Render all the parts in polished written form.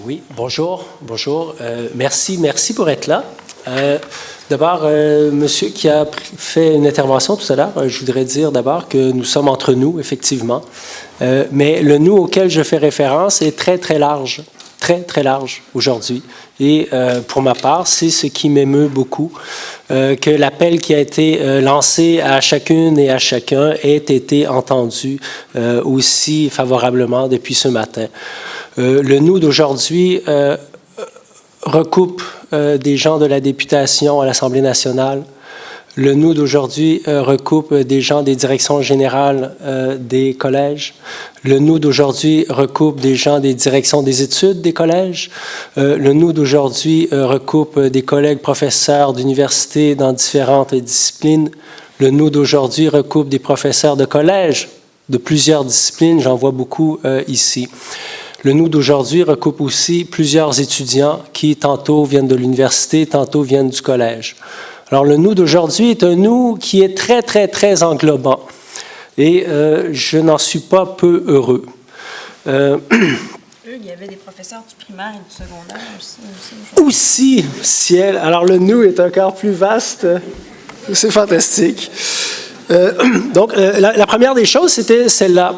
Oui, bonjour. Merci pour être là. D'abord, monsieur qui a fait une intervention tout à l'heure, je voudrais dire d'abord que nous sommes entre nous, effectivement. Mais le « nous » auquel je fais référence est très large aujourd'hui. Et pour ma part, c'est ce qui m'émeut beaucoup, que l'appel qui a été lancé à chacune et à chacun ait été entendu aussi favorablement depuis ce matin. Le « nous » d'aujourd'hui recoupe des gens de la députation à l'Assemblée nationale. Le « nous » d'aujourd'hui recoupe des gens des directions générales des collèges. Le « nous » d'aujourd'hui recoupe des gens des directions des études des collèges. Le « nous » d'aujourd'hui recoupe des collègues professeurs d'université dans différentes disciplines. Le « nous » d'aujourd'hui recoupe des professeurs de collège de plusieurs disciplines. J'en vois beaucoup ici. Le « nous » d'aujourd'hui recoupe aussi plusieurs étudiants qui tantôt viennent de l'université, tantôt viennent du collège. Alors, le « nous » d'aujourd'hui est un « nous » qui est très englobant. Et je n'en suis pas peu heureux. Il y avait des professeurs du primaire et du secondaire aussi. Ciel. Alors, le « nous » est encore plus vaste. C'est fantastique. Donc, la première des choses, c'était celle-là.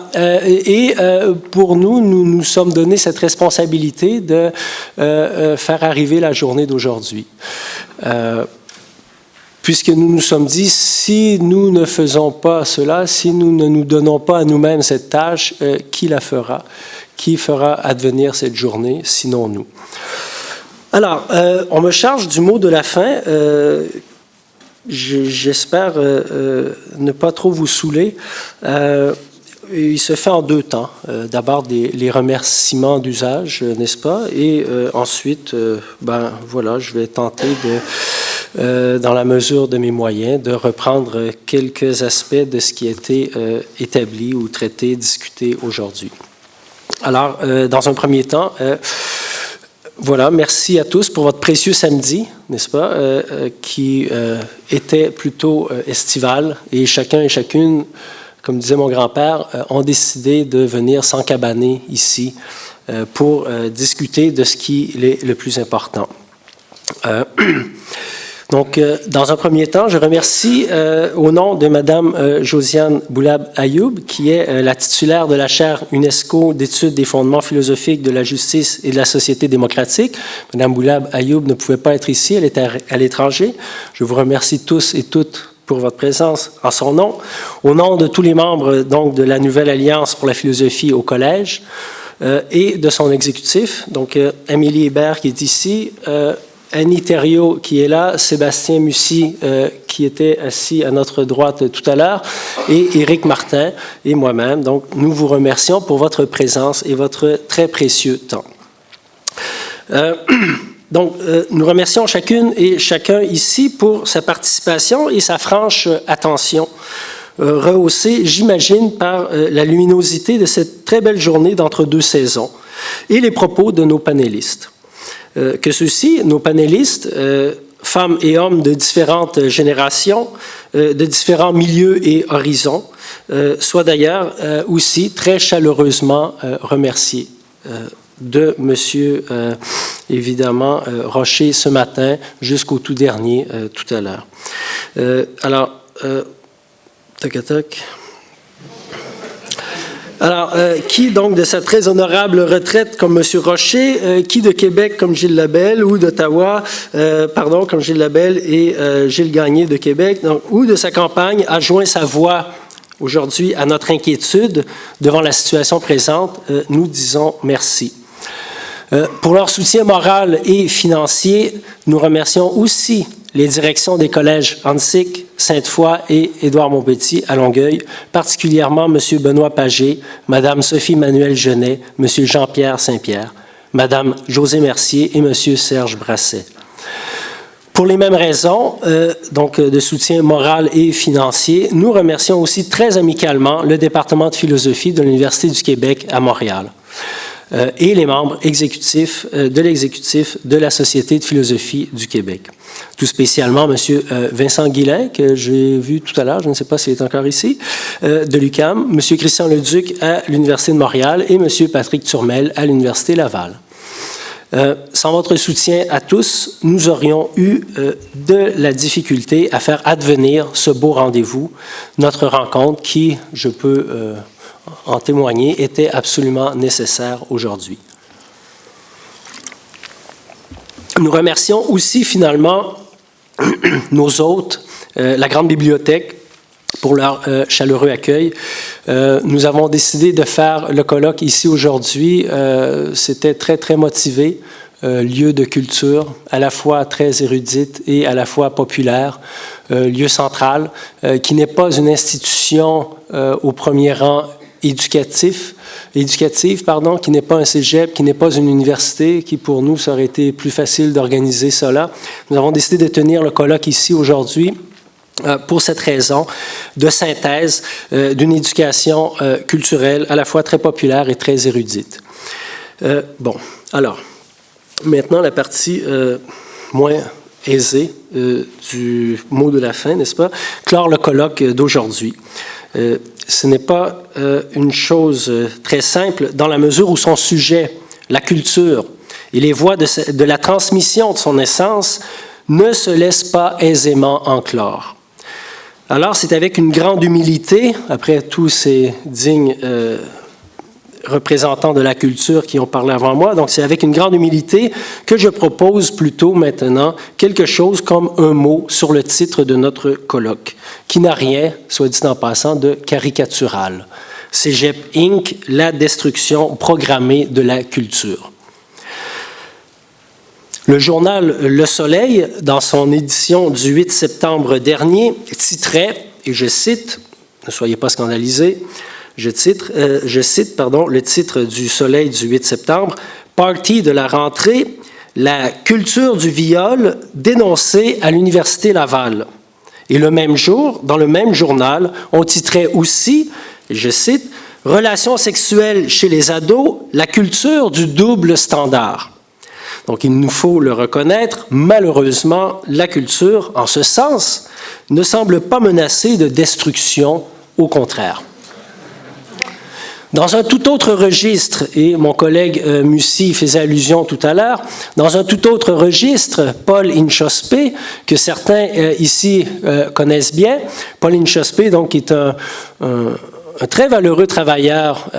Pour nous, nous sommes donné cette responsabilité de faire arriver la journée d'aujourd'hui. Puisque nous nous sommes dit, si nous ne faisons pas cela, si nous ne nous donnons pas à nous-mêmes cette tâche, qui la fera? Qui fera advenir cette journée, sinon nous? Alors, on me charge du mot de la fin. J'espère ne pas trop vous saouler. Il se fait en deux temps. D'abord, les remerciements d'usage, n'est-ce pas? Et ensuite, voilà, je vais tenter dans la mesure de mes moyens, de reprendre quelques aspects de ce qui a été établi ou traité, discuté aujourd'hui. Alors, dans un premier temps, voilà, merci à tous pour votre précieux samedi, n'est-ce pas, qui était plutôt estival, et chacun et chacune, comme disait mon grand-père, ont décidé de venir s'encabaner ici pour discuter de ce qui est le plus important. Donc, dans un premier temps, je remercie au nom de Mme Josiane Boulab Ayoub, qui est la titulaire de la chaire UNESCO d'études des fondements philosophiques de la justice et de la société démocratique. Mme Boulab Ayoub ne pouvait pas être ici, elle est à l'étranger. Je vous remercie tous et toutes pour votre présence en son nom. Au nom de tous les membres donc, de la Nouvelle Alliance pour la philosophie au Collège et de son exécutif, donc Amélie Hébert qui est ici, Annie Thériault qui est là, Sébastien Mussy qui était assis à notre droite tout à l'heure, et Éric Martin et moi-même. Donc, nous vous remercions pour votre présence et votre très précieux temps. Nous remercions chacune et chacun ici pour sa participation et sa franche attention, rehaussée, j'imagine, par la luminosité de cette très belle journée d'entre deux saisons et les propos de nos panélistes. Que ceux-ci, nos panélistes, femmes et hommes de différentes générations, de différents milieux et horizons, soient d'ailleurs aussi très chaleureusement remerciés de M. Évidemment, Rocher ce matin jusqu'au tout dernier, tout à l'heure. Alors, qui donc de sa très honorable retraite comme M. Rocher, qui de Québec comme Gilles Labelle, ou d'Ottawa, comme Gilles Labelle et Gilles Gagné de Québec, donc, ou de sa campagne a joint sa voix aujourd'hui à notre inquiétude devant la situation présente, nous disons merci. Pour leur soutien moral et financier, nous remercions aussi les directions des collèges Annecy, Sainte-Foy et Édouard-Montpetit à Longueuil, particulièrement M. Benoît Pagé, Mme Sophie-Manuelle Genet, M. Jean-Pierre Saint-Pierre, Mme Josée Mercier et M. Serge Brasset. Pour les mêmes raisons, donc de soutien moral et financier, nous remercions aussi très amicalement le département de philosophie de l'Université du Québec à Montréal et les membres exécutifs de l'exécutif de la Société de philosophie du Québec. Tout spécialement M. Vincent Guillain, que j'ai vu tout à l'heure, je ne sais pas s'il est encore ici, de l'UQAM, M. Christian Leduc à l'Université de Montréal et M. Patrick Turmel à l'Université Laval. Sans votre soutien à tous, nous aurions eu de la difficulté à faire advenir ce beau rendez-vous, notre rencontre qui, je peux en témoigner, était absolument nécessaire aujourd'hui. Nous remercions aussi finalement nos hôtes, la Grande Bibliothèque, pour leur chaleureux accueil. Nous avons décidé de faire le colloque ici aujourd'hui. C'était très, très motivé. Lieu de culture, à la fois très érudite et à la fois populaire. Lieu central, qui n'est pas une institution au premier rang éducative, qui n'est pas un cégep, qui n'est pas une université, qui pour nous, ça aurait été plus facile d'organiser cela. Nous avons décidé de tenir le colloque ici aujourd'hui pour cette raison de synthèse d'une éducation culturelle à la fois très populaire et très érudite. Bon, alors, maintenant la partie moins aisée du mot de la fin, n'est-ce pas? Clore le colloque d'aujourd'hui. Ce n'est pas une chose très simple dans la mesure où son sujet, la culture et les voies de la transmission de son essence ne se laissent pas aisément enclore. Alors, c'est avec une grande humilité, après tous ces dignes représentants de la culture qui ont parlé avant moi, donc c'est avec une grande humilité que je propose plutôt maintenant quelque chose comme un mot sur le titre de notre colloque, qui n'a rien, soit dit en passant, de caricatural. Cégep Inc., la destruction programmée de la culture. Le journal Le Soleil, dans son édition du 8 septembre dernier, titrait, et je cite, ne soyez pas scandalisés, je cite le titre du Soleil du 8 septembre, « Party de la rentrée, la culture du viol dénoncée à l'Université Laval ». Et le même jour, dans le même journal, on titrait aussi, et je cite, « Relations sexuelles chez les ados, la culture du double standard ». Donc, il nous faut le reconnaître, malheureusement, la culture, en ce sens, ne semble pas menacée de destruction, au contraire. Dans un tout autre registre, et mon collègue Mussy faisait allusion tout à l'heure, dans un tout autre registre, Paul Inchospé, que certains ici connaissent bien, Paul Inchospé, donc, qui est un très valeureux travailleur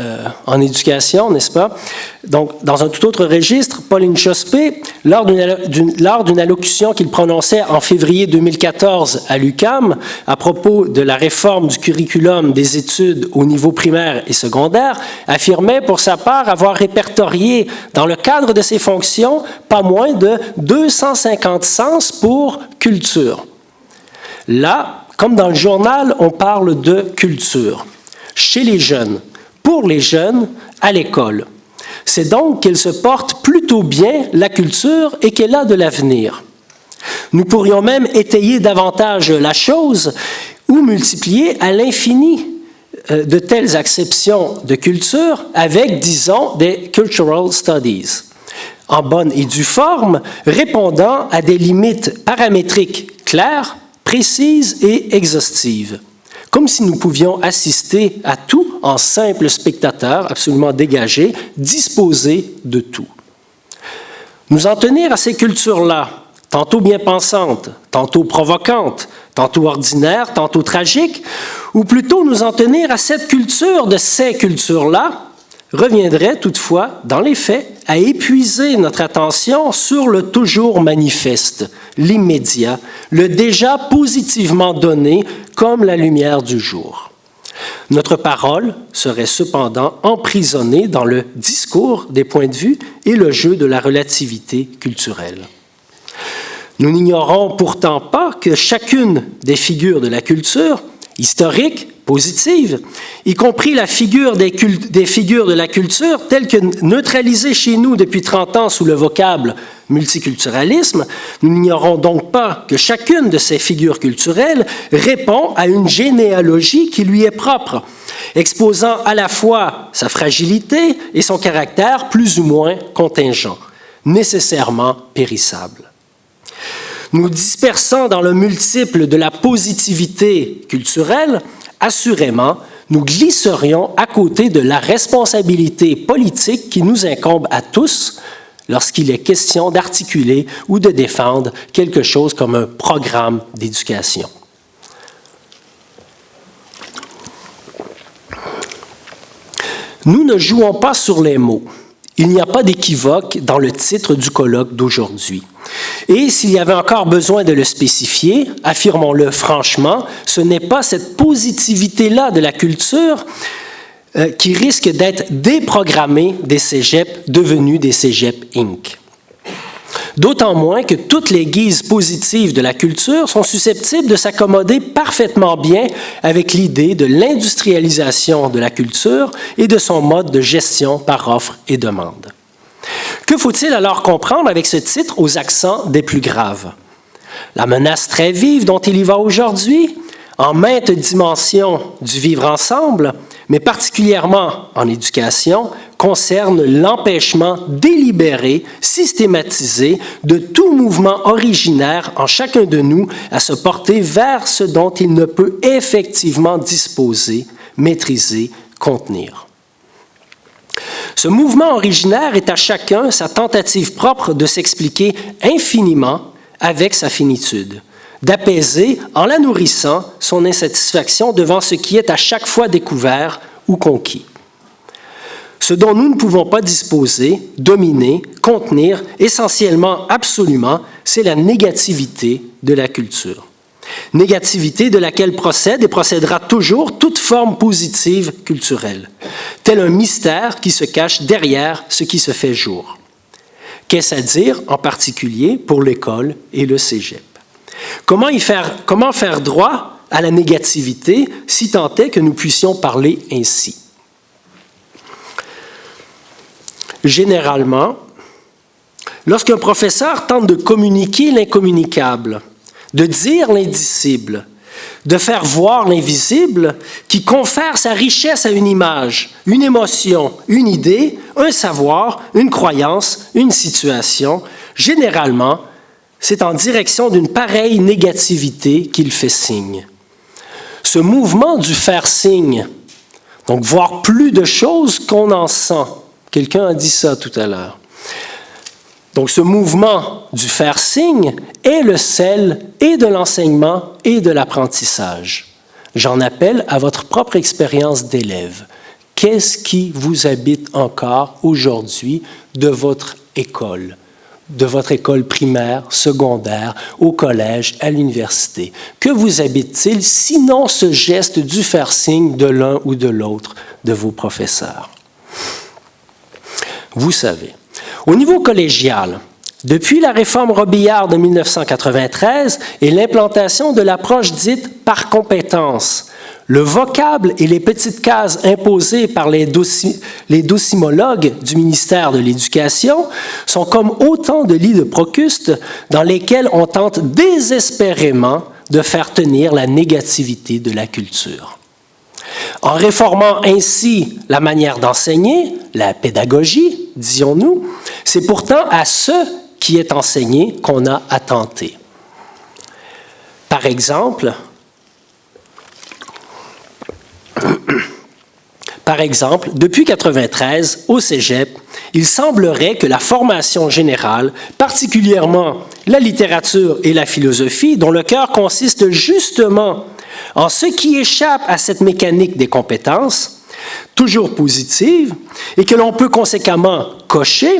en éducation, n'est-ce pas? Donc, dans un tout autre registre, Paul Inchospé, lors d'une allocution qu'il prononçait en février 2014 à l'UQAM à propos de la réforme du curriculum des études au niveau primaire et secondaire, affirmait pour sa part avoir répertorié dans le cadre de ses fonctions pas moins de 250 sens pour culture. Là, comme dans le journal, on parle de culture. Chez les jeunes, pour les jeunes, à l'école. C'est donc qu'elle se porte plutôt bien, la culture, et qu'elle a de l'avenir. Nous pourrions même étayer davantage la chose ou multiplier à l'infini de telles acceptions de culture avec, disons, des cultural studies, en bonne et due forme, répondant à des limites paramétriques claires, précises et exhaustives. Comme si nous pouvions assister à tout en simples spectateurs absolument dégagés, disposés de tout. Nous en tenir à ces cultures-là, tantôt bien pensantes, tantôt provocantes, tantôt ordinaires, tantôt tragiques, ou plutôt nous en tenir à cette culture de ces cultures-là, reviendrait toutefois, dans les faits, à épuiser notre attention sur le toujours manifeste, l'immédiat, le déjà positivement donné comme la lumière du jour. Notre parole serait cependant emprisonnée dans le discours des points de vue et le jeu de la relativité culturelle. Nous n'ignorons pourtant pas que chacune des figures de la culture, historique, positive, y compris la figure des figures de la culture telles que neutralisées chez nous depuis 30 ans sous le vocable multiculturalisme, nous n'ignorons donc pas que chacune de ces figures culturelles répond à une généalogie qui lui est propre, exposant à la fois sa fragilité et son caractère plus ou moins contingent, nécessairement périssable. Nous dispersant dans le multiple de la positivité culturelle, assurément, nous glisserions à côté de la responsabilité politique qui nous incombe à tous, lorsqu'il est question d'articuler ou de défendre quelque chose comme un programme d'éducation. Nous ne jouons pas sur les mots. Il n'y a pas d'équivoque dans le titre du colloque d'aujourd'hui. Et s'il y avait encore besoin de le spécifier, affirmons-le franchement, ce n'est pas cette positivité-là de la culture qui risque d'être déprogrammée des cégeps devenus des cégeps Inc. D'autant moins que toutes les guises positives de la culture sont susceptibles de s'accommoder parfaitement bien avec l'idée de l'industrialisation de la culture et de son mode de gestion par offre et demande. Que faut-il alors comprendre avec ce titre aux accents des plus graves? La menace très vive dont il y va aujourd'hui, en maintes dimensions du vivre ensemble, mais particulièrement en éducation, concerne l'empêchement délibéré, systématisé de tout mouvement originaire en chacun de nous à se porter vers ce dont il ne peut effectivement disposer, maîtriser, contenir. Ce mouvement originaire est à chacun sa tentative propre de s'expliquer infiniment avec sa finitude, d'apaiser, en la nourrissant, son insatisfaction devant ce qui est à chaque fois découvert ou conquis. Ce dont nous ne pouvons pas disposer, dominer, contenir, essentiellement, absolument, c'est la négativité de la culture. Négativité de laquelle procède et procédera toujours toute forme positive culturelle, tel un mystère qui se cache derrière ce qui se fait jour. Qu'est-ce à dire, en particulier, pour l'école et le cégep? Comment faire droit à la négativité, si tant est que nous puissions parler ainsi? Généralement, lorsqu'un professeur tente de communiquer l'incommunicable, de dire l'indicible, de faire voir l'invisible, qui confère sa richesse à une image, une émotion, une idée, un savoir, une croyance, une situation, généralement, c'est en direction d'une pareille négativité qu'il fait signe. Ce mouvement du faire signe, donc voir plus de choses qu'on en sent, quelqu'un a dit ça tout à l'heure. Donc ce mouvement du faire signe est le sel et de l'enseignement et de l'apprentissage. J'en appelle à votre propre expérience d'élève. Qu'est-ce qui vous habite encore aujourd'hui de votre école primaire, secondaire, au collège, à l'université? Que vous habite-t-il, sinon ce geste du faire signe de l'un ou de l'autre de vos professeurs? Vous savez, au niveau collégial, depuis la réforme Robillard de 1993 et l'implantation de l'approche dite par compétence, le vocable et les petites cases imposées par les docimologues du ministère de l'Éducation sont comme autant de lits de Procuste dans lesquels on tente désespérément de faire tenir la négativité de la culture. En réformant ainsi la manière d'enseigner, la pédagogie, disions-nous, c'est pourtant à ce qui est enseigné qu'on a à tenter. Par exemple, depuis 1993, au Cégep, il semblerait que la formation générale, particulièrement la littérature et la philosophie, dont le cœur consiste justement en ce qui échappe à cette mécanique des compétences, toujours positive, et que l'on peut conséquemment cocher,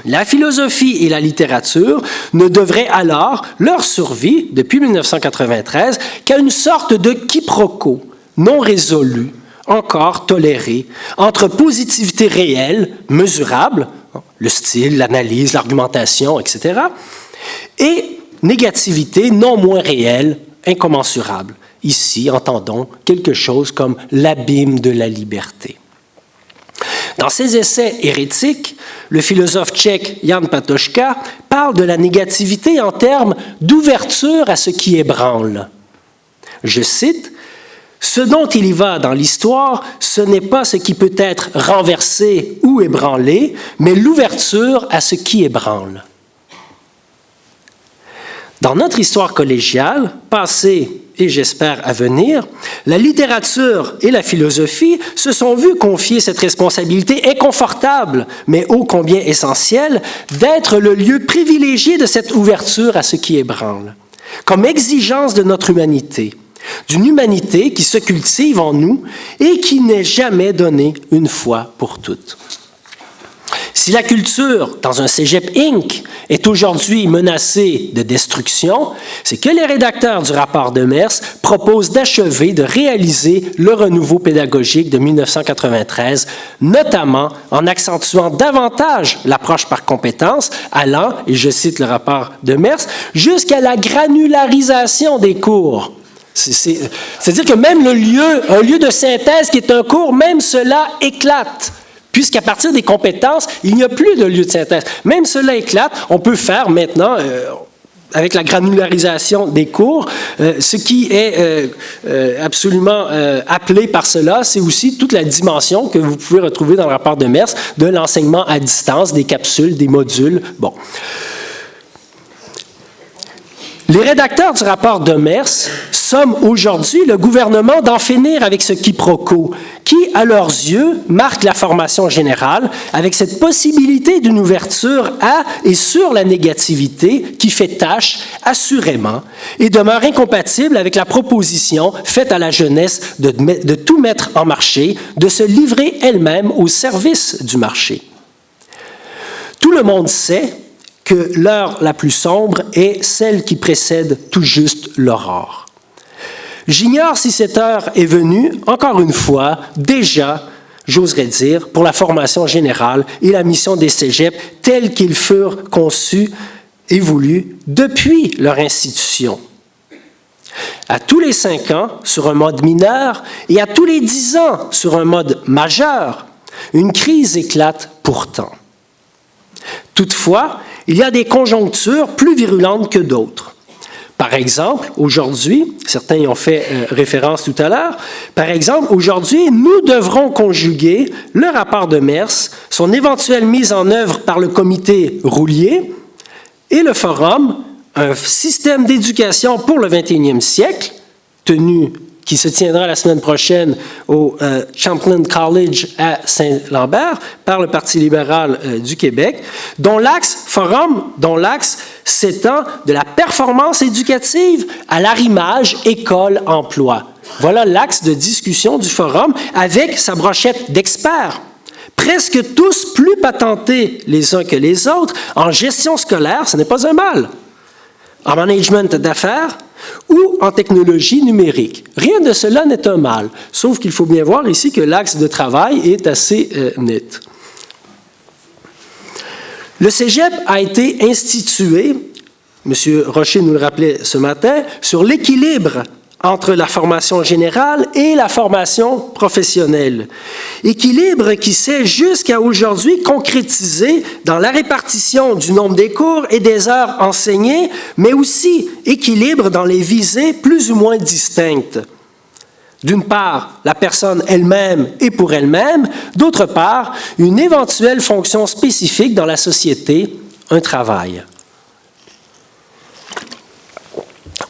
la philosophie et la littérature ne devraient alors leur survie, depuis 1993, qu'à une sorte de quiproquo non résolu, encore toléré, entre positivité réelle, mesurable, le style, l'analyse, l'argumentation, etc., et négativité non moins réelle, incommensurable. Ici, entendons quelque chose comme l'abîme de la liberté. Dans ses essais hérétiques, le philosophe tchèque Jan Patočka parle de la négativité en termes d'ouverture à ce qui ébranle. Je cite, « Ce dont il y va dans l'histoire, ce n'est pas ce qui peut être renversé ou ébranlé, mais l'ouverture à ce qui ébranle. » Dans notre histoire collégiale, passée et j'espère à venir, la littérature et la philosophie se sont vues confier cette responsabilité inconfortable, mais ô combien essentielle, d'être le lieu privilégié de cette ouverture à ce qui ébranle, comme exigence de notre humanité, d'une humanité qui se cultive en nous et qui n'est jamais donnée une fois pour toutes. Si la culture, dans un cégep Inc., est aujourd'hui menacée de destruction, c'est que les rédacteurs du rapport Demers proposent d'achever de réaliser le renouveau pédagogique de 1993, notamment en accentuant davantage l'approche par compétences, allant, et je cite le rapport Demers, jusqu'à la granularisation des cours. C'est-à-dire que même un lieu de synthèse qui est un cours, même cela éclate. Puisqu'à partir des compétences, il n'y a plus de lieu de synthèse. Même cela éclate, on peut faire maintenant, avec la granularisation des cours, ce qui est absolument appelé par cela, c'est aussi toute la dimension que vous pouvez retrouver dans le rapport Demers de l'enseignement à distance, des capsules, des modules. Bon. Les rédacteurs du rapport Demers somment aujourd'hui le gouvernement d'en finir avec ce quiproquo qui, à leurs yeux, marque la formation générale avec cette possibilité d'une ouverture à et sur la négativité qui fait tâche, assurément, et demeure incompatible avec la proposition faite à la jeunesse de tout mettre en marché, de se livrer elle-même au service du marché. Tout le monde sait que l'heure la plus sombre est celle qui précède tout juste l'aurore. J'ignore si cette heure est venue, encore une fois, déjà, j'oserais dire, pour la formation générale et la mission des cégeps tels qu'ils furent conçus et voulus depuis leur institution. À tous les 5 ans, sur un mode mineur, et à tous les 10 ans, sur un mode majeur, une crise éclate pourtant. Toutefois, il y a des conjonctures plus virulentes que d'autres. Par exemple, aujourd'hui, certains y ont fait référence tout à l'heure, par exemple, aujourd'hui, nous devrons conjuguer le rapport Demers, son éventuelle mise en œuvre par le comité Roulier et le forum, un système d'éducation pour le 21e siècle, qui se tiendra la semaine prochaine au Champlain College à Saint-Lambert par le Parti libéral du Québec, dont l'axe s'étend de la performance éducative à l'arrimage école-emploi. Voilà l'axe de discussion du forum avec sa brochette d'experts, presque tous plus patentés les uns que les autres. En gestion scolaire, ce n'est pas un mal. En management d'affaires, ou en technologie numérique. Rien de cela n'est un mal, sauf qu'il faut bien voir ici que l'axe de travail est assez net. Le cégep a été institué, M. Rocher nous le rappelait ce matin, sur l'équilibre entre la formation générale et la formation professionnelle. Équilibre qui s'est jusqu'à aujourd'hui concrétisé dans la répartition du nombre des cours et des heures enseignées, mais aussi équilibre dans les visées plus ou moins distinctes. D'une part, la personne elle-même et pour elle-même, d'autre part, une éventuelle fonction spécifique dans la société, un travail.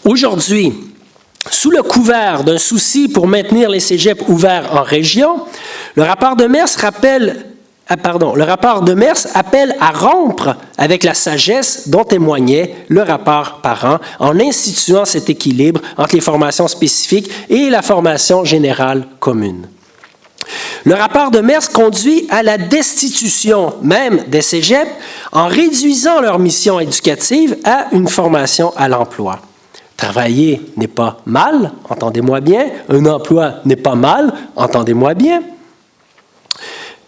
Aujourd'hui, sous le couvert d'un souci pour maintenir les cégeps ouverts en région, le rapport Demers appelle à rompre avec la sagesse dont témoignait le rapport Parent en instituant cet équilibre entre les formations spécifiques et la formation générale commune. Le rapport Demers conduit à la destitution même des cégeps en réduisant leur mission éducative à une formation à l'emploi. Travailler n'est pas mal, entendez-moi bien. Un emploi n'est pas mal, entendez-moi bien.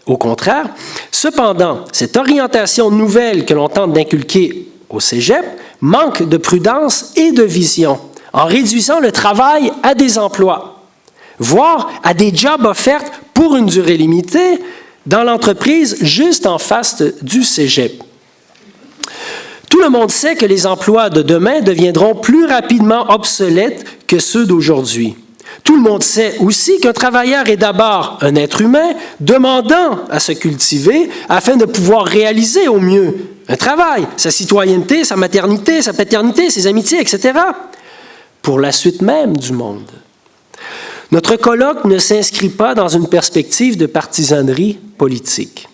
Au contraire, cependant, cette orientation nouvelle que l'on tente d'inculquer au cégep manque de prudence et de vision en réduisant le travail à des emplois, voire à des jobs offerts pour une durée limitée dans l'entreprise juste en face du cégep. Tout le monde sait que les emplois de demain deviendront plus rapidement obsolètes que ceux d'aujourd'hui. Tout le monde sait aussi qu'un travailleur est d'abord un être humain demandant à se cultiver afin de pouvoir réaliser au mieux un travail, sa citoyenneté, sa maternité, sa paternité, ses amitiés, etc. pour la suite même du monde. Notre colloque ne s'inscrit pas dans une perspective de partisanerie politique.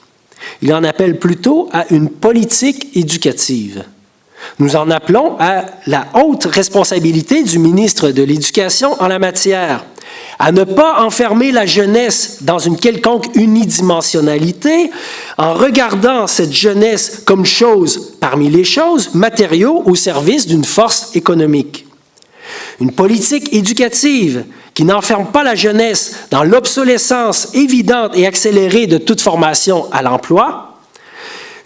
Il en appelle plutôt à une politique éducative. Nous en appelons à la haute responsabilité du ministre de l'Éducation en la matière, à ne pas enfermer la jeunesse dans une quelconque unidimensionnalité en regardant cette jeunesse comme chose parmi les choses, matériaux au service d'une force économique. Une politique éducative qui n'enferme pas la jeunesse dans l'obsolescence évidente et accélérée de toute formation à l'emploi.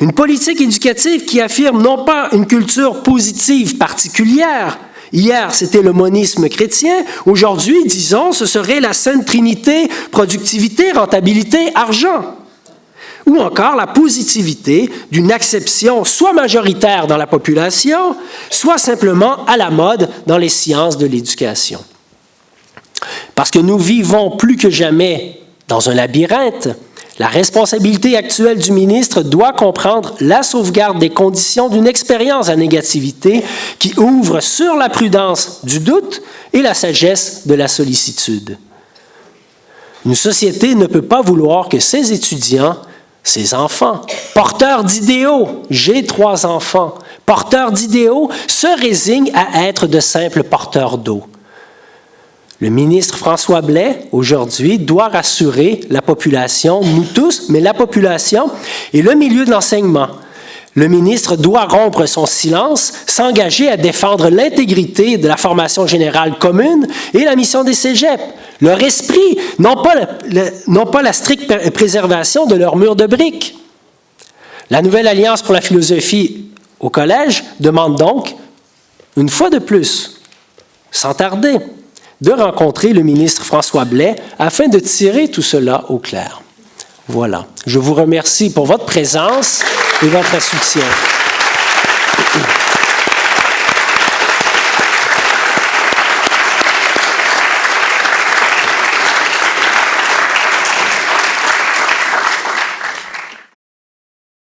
Une politique éducative qui affirme non pas une culture positive particulière. Hier, c'était le monisme chrétien. Aujourd'hui, disons, ce serait la Sainte Trinité, productivité, rentabilité, argent. Ou encore la positivité d'une acception soit majoritaire dans la population, soit simplement à la mode dans les sciences de l'éducation. Parce que nous vivons plus que jamais dans un labyrinthe, la responsabilité actuelle du ministre doit comprendre la sauvegarde des conditions d'une expérience à négativité qui ouvre sur la prudence du doute et la sagesse de la sollicitude. Une société ne peut pas vouloir que ses étudiants, ses enfants, porteurs d'idéaux, j'ai 3 enfants, porteurs d'idéaux, se résignent à être de simples porteurs d'eau. Le ministre François Blais, aujourd'hui, doit rassurer la population, nous tous, mais la population et le milieu de l'enseignement. Le ministre doit rompre son silence, s'engager à défendre l'intégrité de la formation générale commune et la mission des cégeps. Leur esprit, non pas la stricte préservation de leur mur de briques. La Nouvelle Alliance pour la philosophie au collège demande donc, une fois de plus, sans tarder, de rencontrer le ministre François Blais afin de tirer tout cela au clair. Voilà. Je vous remercie pour votre présence et votre soutien.